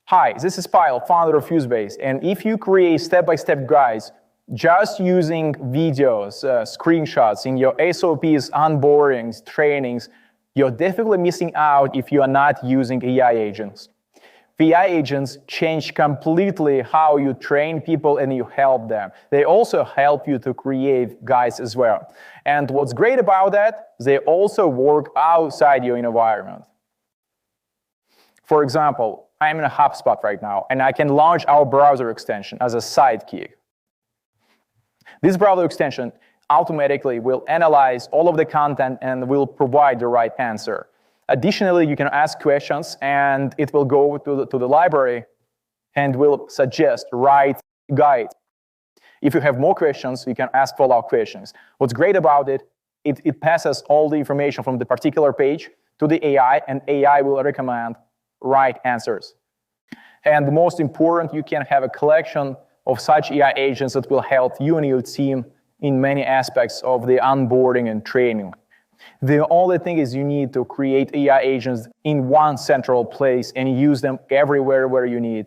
Hi, this is Pavel, founder of FuseBase, and if you create step-by-step guides just using videos, screenshots in your SOPs, onboardings, trainings, you're definitely missing out if you are not using AI agents. AI agents change completely how you train people and you help them. They also help you to create guides as well. And what's great about that, they also work outside your environment. For example, I'm in a HubSpot right now, and I can launch our browser extension as a sidekick. This browser extension automatically will analyze all of the content and will provide the right answer. Additionally, you can ask questions, and it will go to the library and will suggest the right guide. If you have more questions, you can ask follow-up questions. What's great about it, it passes all the information from the particular page to the AI, and AI will recommend right answers. And the most important, you can have a collection of such AI agents that will help you and your team in many aspects of the onboarding and training. The only thing is you need to create AI agents in one central place and use them everywhere where you need.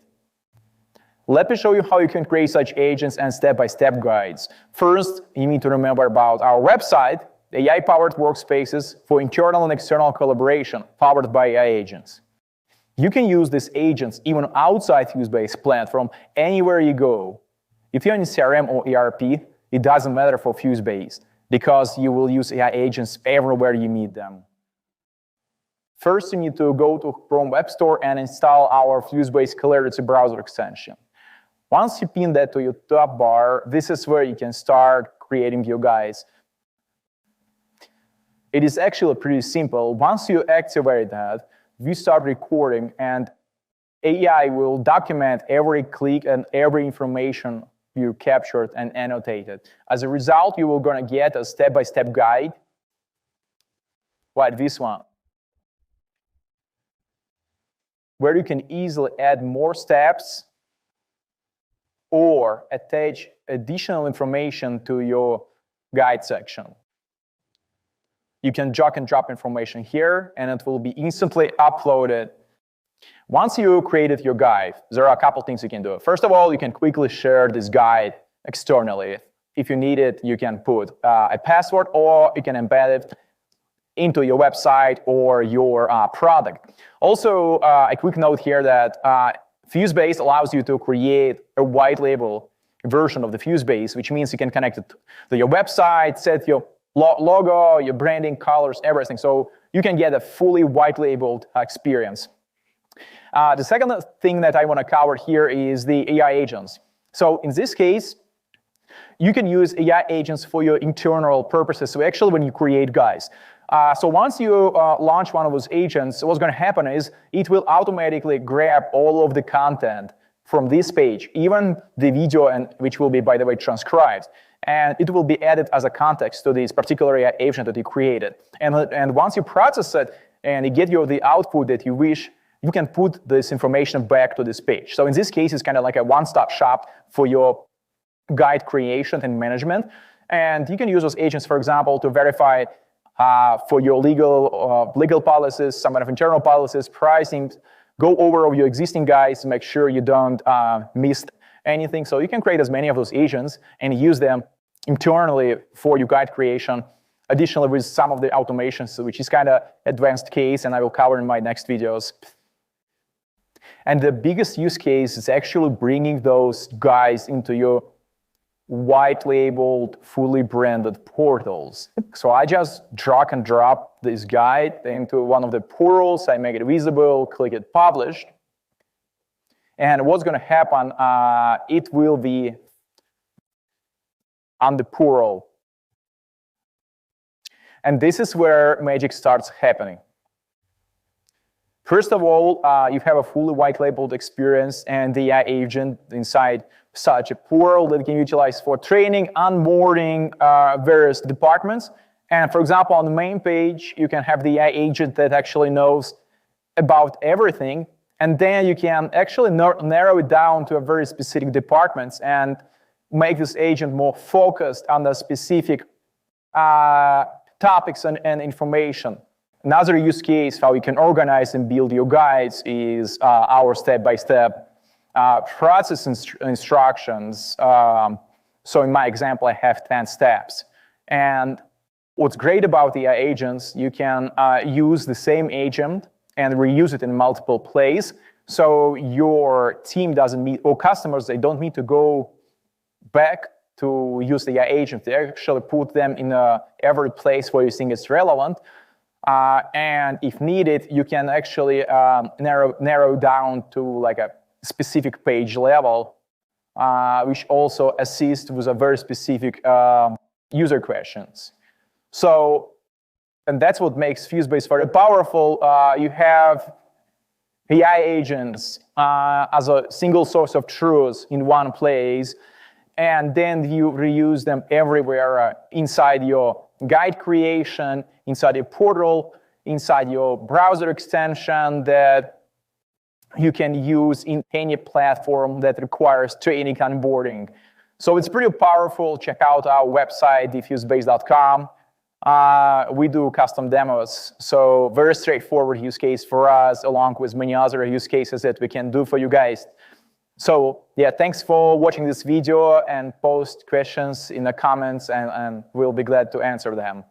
Let me show you how you can create such agents and step-by-step guides. First, you need to remember about our website, AI-powered workspaces for internal and external collaboration, powered by AI agents. You can use these agents even outside FuseBase platform anywhere you go. If you're in CRM or ERP, it doesn't matter for FuseBase because you will use AI agents everywhere you need them. First, you need to go to Chrome Web Store and install our FuseBase Clarity browser extension. Once you pin that to your top bar, this is where you can start creating your guides. It is actually pretty simple. Once you activate that, we start recording, and AI will document every click and every information you captured and annotated. As a result, you will gonna get a step-by-step guide like this one, where you can easily add more steps or attach additional information to your guide section. You can drag and drop information here, and it will be instantly uploaded. Once you created your guide, there are a couple things you can do. First of all, you can quickly share this guide externally. If you need it, you can put a password, or you can embed it into your website or your product. Also, a quick note here that FuseBase allows you to create a white label version of the FuseBase, which means you can connect it to your website, set your logo, your branding, colors, everything. So you can get a fully white labeled experience. The second thing that I want to cover here is the AI agents. So in this case, you can use AI agents for your internal purposes. So actually when you create guides. So once you launch one of those agents, what's going to happen is it will automatically grab all of the content from this page, even the video, and which will be, by the way, transcribed. And it will be added as a context to this particular AI agent that you created. And once you process it and you get you the output that you wish, you can put this information back to this page. So in this case, it's kind of like a one-stop shop for your guide creation and management. And you can use those agents, for example, to verify for your legal policies, some kind of internal policies, pricing, go over your existing guides, make sure you don't miss anything. So you can create as many of those agents and use them internally for your guide creation. Additionally, with some of the automations, which is kind of advanced case, and I will cover in my next videos. And the biggest use case is actually bringing those guides into your white labeled, fully branded portals. So I just drag and drop this guide into one of the portals. I make it visible, click it publish. And what's going to happen, it will be on the portal. And this is where magic starts happening. First of all, you have a fully white labeled experience and the AI agent inside such a portal that you can utilize for training, onboarding various departments. And for example, on the main page, you can have the AI agent that actually knows about everything. And then you can actually narrow it down to a very specific departments and make this agent more focused on the specific topics and information. Another use case how you can organize and build your guides is our step-by-step process instructions. So in my example, I have 10 steps. And what's great about the AI agents, you can use the same agent and reuse it in multiple places. So your team doesn't need, or customers, they don't need to go back to use the AI agent. They actually put them in every place where you think it's relevant. And if needed, you can actually narrow down to like a specific page level, which also assists with a very specific user questions. So, and that's what makes FuseBase very powerful. You have AI agents as a single source of truth in one place, and then you reuse them everywhere inside your guide creation, inside your portal, inside your browser extension that you can use in any platform that requires training onboarding. So it's pretty powerful. Check out our website, FuseBase.com. We do custom demos, so very straightforward use case for us, along with many other use cases that we can do for you guys. So yeah, thanks for watching this video, and post questions in the comments, and we'll be glad to answer them.